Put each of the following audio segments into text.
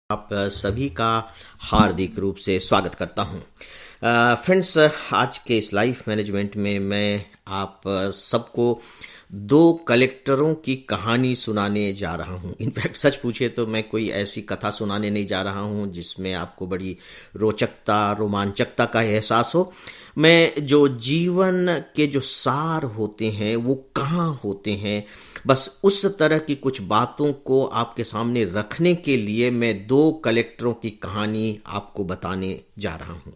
आप सभी का हार्दिक रूप से स्वागत करता हूं। फ्रेंड्स, आज के इस लाइफ मैनेजमेंट में मैं आप सबको दो कलेक्टरों की कहानी सुनाने जा रहा हूं। इनफैक्ट सच पूछे तो मैं कोई ऐसी कथा सुनाने नहीं जा रहा हूं जिसमें आपको बड़ी रोचकता रोमांचकता का एहसास हो। मैं जो जीवन के जो सार होते हैं वो कहाँ होते हैं, बस उस तरह की कुछ बातों को आपके सामने रखने के लिए मैं दो कलेक्टरों की कहानी आपको बताने जा रहा हूं।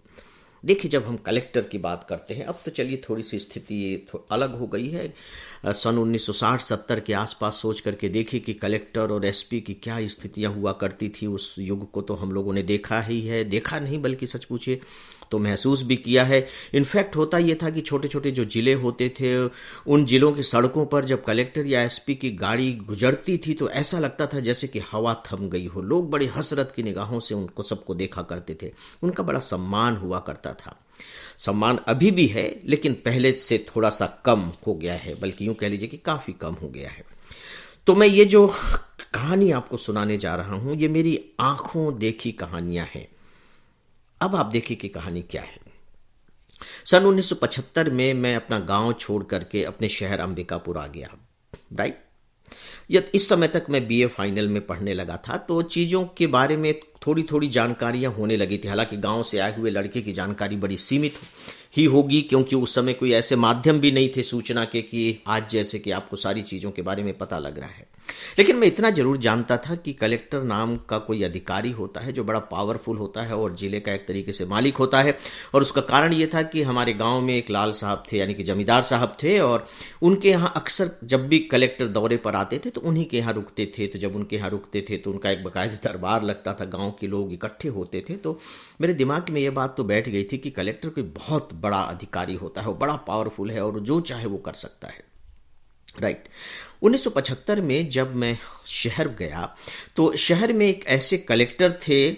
देखिए, जब हम कलेक्टर की बात करते हैं, अब तो चलिए थोड़ी सी स्थिति अलग हो गई है। सन 1960-70 के आसपास सोच करके देखिए कि कलेक्टर और एसपी की क्या स्थितियां हुआ करती थी। उस युग को तो हम लोगों ने देखा ही है, देखा नहीं बल्कि सच पूछे तो महसूस भी किया है। इनफैक्ट होता यह था कि छोटे छोटे जो जिले होते थे, उन जिलों की सड़कों पर जब कलेक्टर या एसपी की गाड़ी गुजरती थी तो ऐसा लगता था जैसे कि हवा थम गई हो। लोग बड़ी हसरत की निगाहों से उनको सबको देखा करते थे। उनका बड़ा सम्मान हुआ करता था। सम्मान अभी भी है, लेकिन पहले से थोड़ा सा कम हो गया है, बल्कि यूं कह लीजिए कि काफी कम हो गया है। तो मैं ये जो कहानी आपको सुनाने जा रहा हूं, ये मेरी आंखों देखी कहानियां हैं। अब आप देखिए कि कहानी क्या है। सन 1975 में मैं अपना गांव छोड़ करके अपने शहर अंबिकापुर आ गया। राइट, इस समय तक मैं बीए फाइनल में पढ़ने लगा था, तो चीज़ों के बारे में थोड़ी थोड़ी जानकारियां होने लगी थी। हालांकि गांव से आए हुए लड़के की जानकारी बड़ी सीमित ही होगी, क्योंकि उस समय कोई ऐसे माध्यम भी नहीं थे सूचना के कि आज जैसे कि आपको सारी चीज़ों के बारे में पता लग रहा है। लेकिन मैं इतना जरूर जानता था कि कलेक्टर नाम का कोई अधिकारी होता है जो बड़ा पावरफुल होता है और जिले का एक तरीके से मालिक होता है। और उसका कारण ये था कि हमारे गांव में एक लाल साहब थे, यानी कि जमींदार साहब थे, और उनके यहाँ अक्सर जब भी कलेक्टर दौरे पर आते थे तो उन्हीं के यहाँ रुकते थे। तो जब उनके यहाँ रुकते थे तो उनका एक बाकायदा दरबार लगता था, गाँव के लोग इकट्ठे होते थे। तो मेरे दिमाग में यह बात तो बैठ गई थी कि कलेक्टर कोई बहुत बड़ा अधिकारी होता है, वो बड़ा पावरफुल है और जो चाहे वो कर सकता है। राइट। 1975 में जब मैं शहर गया तो शहर में एक ऐसे कलेक्टर थे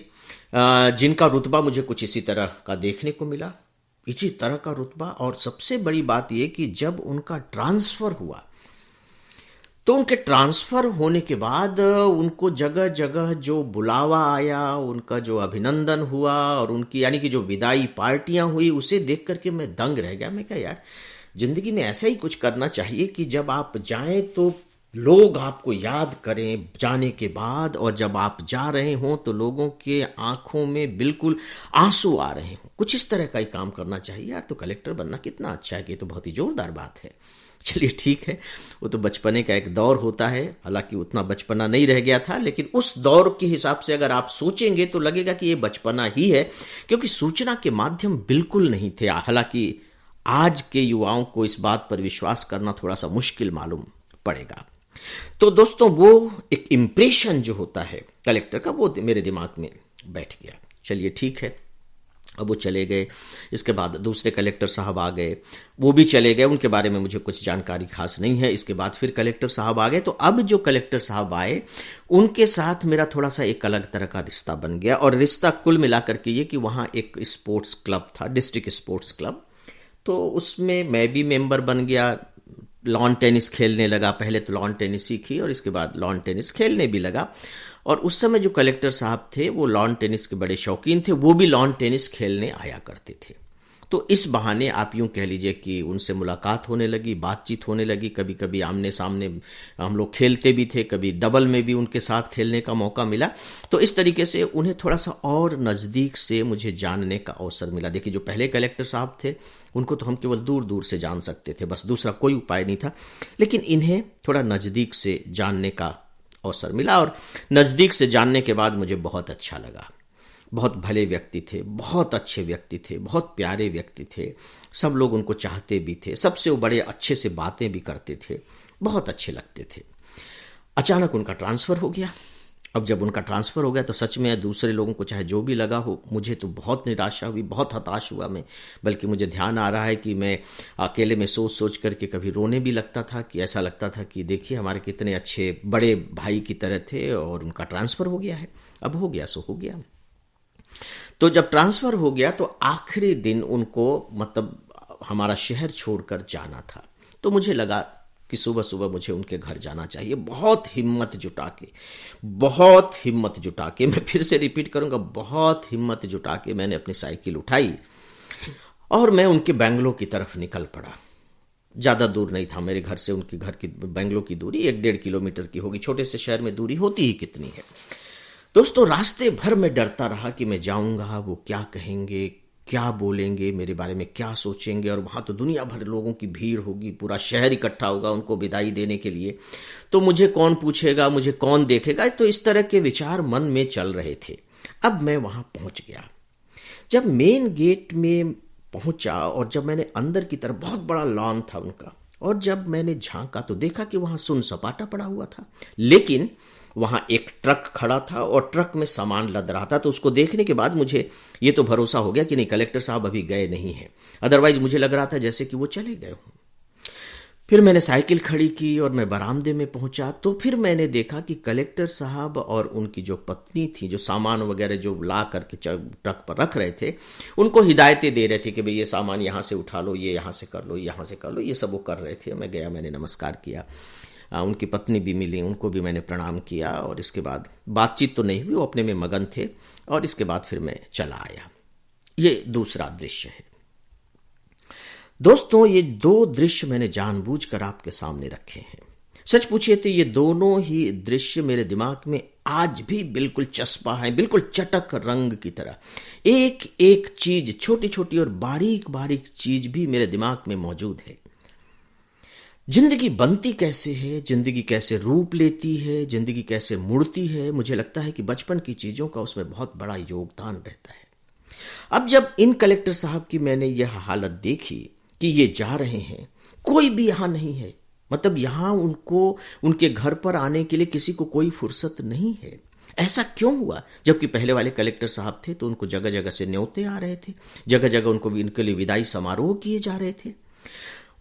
जिनका रुतबा मुझे कुछ इसी तरह का देखने को मिला, इसी तरह का रुतबा। और सबसे बड़ी बात यह कि जब उनका ट्रांसफर हुआ तो उनके ट्रांसफर होने के बाद उनको जगह जगह जो बुलावा आया, उनका जो अभिनंदन हुआ और उनकी यानी कि जो विदाई पार्टियां हुई, उसे देख करके मैं दंग रह गया। मैं कहा यार, जिंदगी में ऐसा ही कुछ करना चाहिए कि जब आप जाएं तो लोग आपको याद करें जाने के बाद, और जब आप जा रहे हों तो लोगों के आंखों में बिल्कुल आंसू आ रहे हों। कुछ इस तरह का ही काम करना चाहिए यार। तो कलेक्टर बनना कितना अच्छा है, कि तो बहुत ही जोरदार बात है। चलिए ठीक है, वो तो बचपने का एक दौर होता है। हालांकि उतना बचपना नहीं रह गया था, लेकिन उस दौर के हिसाब से अगर आप सोचेंगे तो लगेगा कि ये बचपना ही है, क्योंकि सूचना के माध्यम बिल्कुल नहीं थे। हालांकि आज के युवाओं को इस बात पर विश्वास करना थोड़ा सा मुश्किल मालूम पड़ेगा। तो दोस्तों, वो एक इंप्रेशन जो होता है कलेक्टर का, वो मेरे दिमाग में बैठ गया। चलिए ठीक है, अब वो चले गए। इसके बाद दूसरे कलेक्टर साहब आ गए, वो भी चले गए। उनके बारे में मुझे कुछ जानकारी खास नहीं है। इसके बाद फिर कलेक्टर साहब आ गए। तो अब जो कलेक्टर साहब आए, उनके साथ मेरा थोड़ा सा एक अलग तरह का रिश्ता बन गया। और रिश्ता कुल मिलाकर के ये कि वहाँ एक स्पोर्ट्स क्लब था, डिस्ट्रिक्ट स्पोर्ट्स क्लब। तो उसमें मैं भी मेंबर बन गया। लॉन टेनिस खेलने लगा। पहले तो लॉन टेनिस सीखी और इसके बाद लॉन टेनिस खेलने भी लगा। और उस समय जो कलेक्टर साहब थे वो लॉन टेनिस के बड़े शौकीन थे, वो भी लॉन टेनिस खेलने आया करते थे। तो इस बहाने आप यूं कह लीजिए कि उनसे मुलाकात होने लगी, बातचीत होने लगी। कभी कभी आमने सामने हम लोग खेलते भी थे, कभी डबल में भी उनके साथ खेलने का मौका मिला। तो इस तरीके से उन्हें थोड़ा सा और नज़दीक से मुझे जानने का अवसर मिला। देखिए, जो पहले कलेक्टर साहब थे उनको तो हम केवल दूर दूर से जान सकते थे, बस दूसरा कोई उपाय नहीं था। लेकिन इन्हें थोड़ा नज़दीक से जानने का अवसर मिला, और नज़दीक से जानने के बाद मुझे बहुत अच्छा लगा। बहुत भले व्यक्ति थे, बहुत अच्छे व्यक्ति थे, बहुत प्यारे व्यक्ति थे। सब लोग उनको चाहते भी थे, सबसे वो बड़े अच्छे से बातें भी करते थे, बहुत अच्छे लगते थे। अचानक उनका ट्रांसफ़र हो गया। अब जब उनका ट्रांसफ़र हो गया तो सच में दूसरे लोगों को चाहे जो भी लगा हो, मुझे तो बहुत निराशा हुई, बहुत हताश हुआ मैं। बल्कि मुझे ध्यान आ रहा है कि मैं अकेले में सोच सोच करके कभी रोने भी लगता था, कि ऐसा लगता था कि देखिए हमारे कितने अच्छे बड़े भाई की तरह थे और उनका ट्रांसफ़र हो गया है। अब हो गया सो हो गया। तो जब ट्रांसफ़र हो गया तो आखिरी दिन उनको मतलब हमारा शहर छोड़कर जाना था। तो मुझे लगा कि सुबह सुबह मुझे उनके घर जाना चाहिए। बहुत हिम्मत जुटा के, बहुत हिम्मत जुटा के, मैं फिर से रिपीट करूंगा, बहुत हिम्मत जुटा के मैंने अपनी साइकिल उठाई और मैं उनके बंगलो की तरफ निकल पड़ा। ज़्यादा दूर नहीं था मेरे घर से उनके घर की, बंगलो की दूरी 1-1.5 किलोमीटर की होगी। छोटे से शहर में दूरी होती ही कितनी है। दोस्तों, रास्ते भर मैं डरता रहा कि मैं जाऊंगा, वो क्या कहेंगे, क्या बोलेंगे, मेरे बारे में क्या सोचेंगे, और वहां तो दुनिया भर लोगों की भीड़ होगी, पूरा शहर इकट्ठा होगा उनको विदाई देने के लिए, तो मुझे कौन पूछेगा, मुझे कौन देखेगा। तो इस तरह के विचार मन में चल रहे थे। अब मैं वहां पहुंच गया। जब मेन गेट में पहुंचा और जब मैंने अंदर की तरफ, बहुत बड़ा लॉन था उनका, और जब मैंने झांका तो देखा कि वहां सुन सपाटा पड़ा हुआ था, लेकिन वहां एक ट्रक खड़ा था और ट्रक में सामान लद रहा था। तो उसको देखने के बाद मुझे ये तो भरोसा हो गया कि नहीं, कलेक्टर साहब अभी गए नहीं हैं। अदरवाइज मुझे लग रहा था जैसे कि वो चले गए हों। फिर मैंने साइकिल खड़ी की और मैं बरामदे में पहुंचा। तो फिर मैंने देखा कि कलेक्टर साहब और उनकी जो पत्नी थी, जो सामान वगैरह जो ला करके ट्रक पर रख रहे थे, उनको हिदायतें दे रहे थे कि भाई ये सामान यहाँ से उठा लो, ये यहाँ से कर लो, यहाँ से कर लो, ये सब वो कर रहे थे। मैं गया, मैंने नमस्कार किया। उनकी पत्नी भी मिली, उनको भी मैंने प्रणाम किया, और इसके बाद बातचीत तो नहीं हुई, वो अपने में मगन थे। और इसके बाद फिर मैं चला आया। ये दूसरा दृश्य है। दोस्तों, ये दो दृश्य मैंने जानबूझकर आपके सामने रखे हैं। सच पूछिए तो ये दोनों ही दृश्य मेरे दिमाग में आज भी बिल्कुल चस्पा है, बिल्कुल चटक रंग की तरह। एक एक चीज, छोटी छोटी और बारीक बारीक चीज भी मेरे दिमाग में मौजूद है। जिंदगी बनती कैसे है, जिंदगी कैसे रूप लेती है, जिंदगी कैसे मुड़ती है, मुझे लगता है कि बचपन की चीजों का उसमें बहुत बड़ा योगदान रहता है। अब जब इन कलेक्टर साहब की मैंने यह हालत देखी कि ये जा रहे हैं, कोई भी यहां नहीं है, मतलब यहां उनको, उनके घर पर आने के लिए किसी को कोई फुर्सत नहीं है। ऐसा क्यों हुआ? जबकि पहले वाले कलेक्टर साहब थे तो उनको जगह जगह से न्योते आ रहे थे, जगह जगह उनको इनके लिए विदाई समारोह किए जा रहे थे।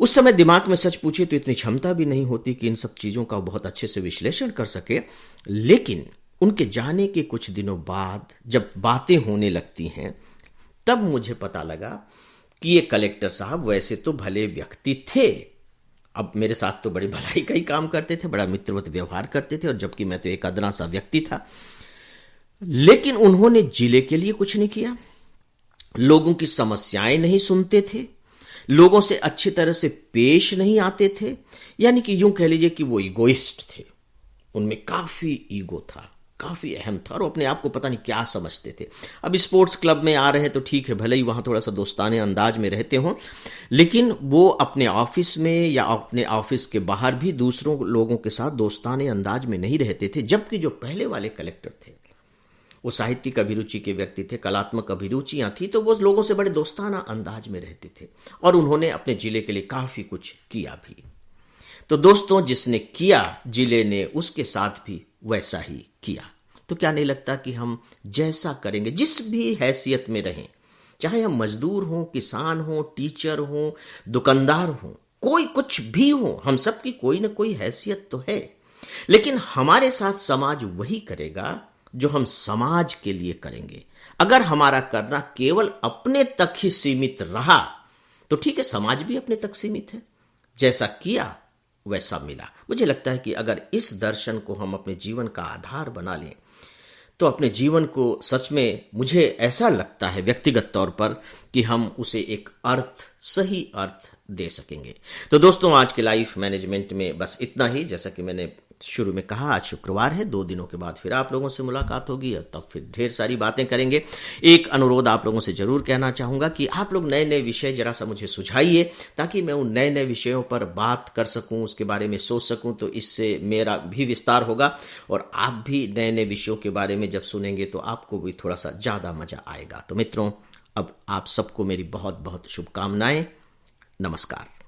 उस समय दिमाग में सच पूछे तो इतनी क्षमता भी नहीं होती कि इन सब चीजों का बहुत अच्छे से विश्लेषण कर सके। लेकिन उनके जाने के कुछ दिनों बाद जब बातें होने लगती हैं, तब मुझे पता लगा कि ये कलेक्टर साहब वैसे तो भले व्यक्ति थे, अब मेरे साथ तो बड़ी भलाई का ही काम करते थे, बड़ा मित्रवत व्यवहार करते थे, और जबकि मैं तो एक अदना सा व्यक्ति था। लेकिन उन्होंने जिले के लिए कुछ नहीं किया, लोगों की समस्याएं नहीं सुनते थे, लोगों से अच्छी तरह से पेश नहीं आते थे। यानी कि यूं कह लीजिए कि वो ईगोइस्ट थे, उनमें काफी ईगो था, काफी अहम था, और अपने आप को पता नहीं क्या समझते थे। अब स्पोर्ट्स क्लब में आ रहे हैं तो ठीक है, भले ही वहां थोड़ा सा दोस्ताने अंदाज में रहते हों, लेकिन वो अपने ऑफिस में या अपने ऑफिस के बाहर भी दूसरों लोगों के साथ दोस्ताने अंदाज में नहीं रहते थे। जबकि जो पहले वाले कलेक्टर थे वो साहित्यिक अभिरुचि के व्यक्ति थे, कलात्मक अभिरुचियां थी, तो वो लोगों से बड़े दोस्ताना अंदाज में रहते थे, और उन्होंने अपने जिले के लिए काफी कुछ किया भी। तो दोस्तों, जिसने किया जिले ने उसके साथ भी वैसा ही किया। तो क्या नहीं लगता कि हम जैसा करेंगे, जिस भी हैसियत में रहें, चाहे हम मजदूर हों, किसान हों, टीचर हों, दुकानदार हों, कोई कुछ भी हो, हम सबकी कोई ना कोई हैसियत तो है। लेकिन हमारे साथ समाज वही करेगा जो हम समाज के लिए करेंगे। अगर हमारा करना केवल अपने तक ही सीमित रहा तो ठीक है, समाज भी अपने तक सीमित है, जैसा किया वैसा मिला। मुझे लगता है कि अगर इस दर्शन को हम अपने जीवन का आधार बना लें तो अपने जीवन को सच में, मुझे ऐसा लगता है व्यक्तिगत तौर पर, कि हम उसे एक अर्थ, सही अर्थ दे सकेंगे। तो दोस्तों, आज के लाइफ मैनेजमेंट में बस इतना ही। जैसा कि मैंने शुरू में कहा, आज शुक्रवार है, 2 दिनों के बाद फिर आप लोगों से मुलाकात होगी, और तब फिर ढेर सारी बातें करेंगे। एक अनुरोध आप लोगों से जरूर कहना चाहूंगा कि आप लोग नए नए विषय जरा सा मुझे सुझाइए, ताकि मैं उन नए नए विषयों पर बात कर सकूं, उसके बारे में सोच सकूं, तो इससे मेरा भी विस्तार होगा, और आप भी नए नए विषयों के बारे में जब सुनेंगे तो आपको भी थोड़ा सा ज्यादा मजा आएगा। तो मित्रों, अब आप सबको मेरी बहुत बहुत शुभकामनाएं। नमस्कार।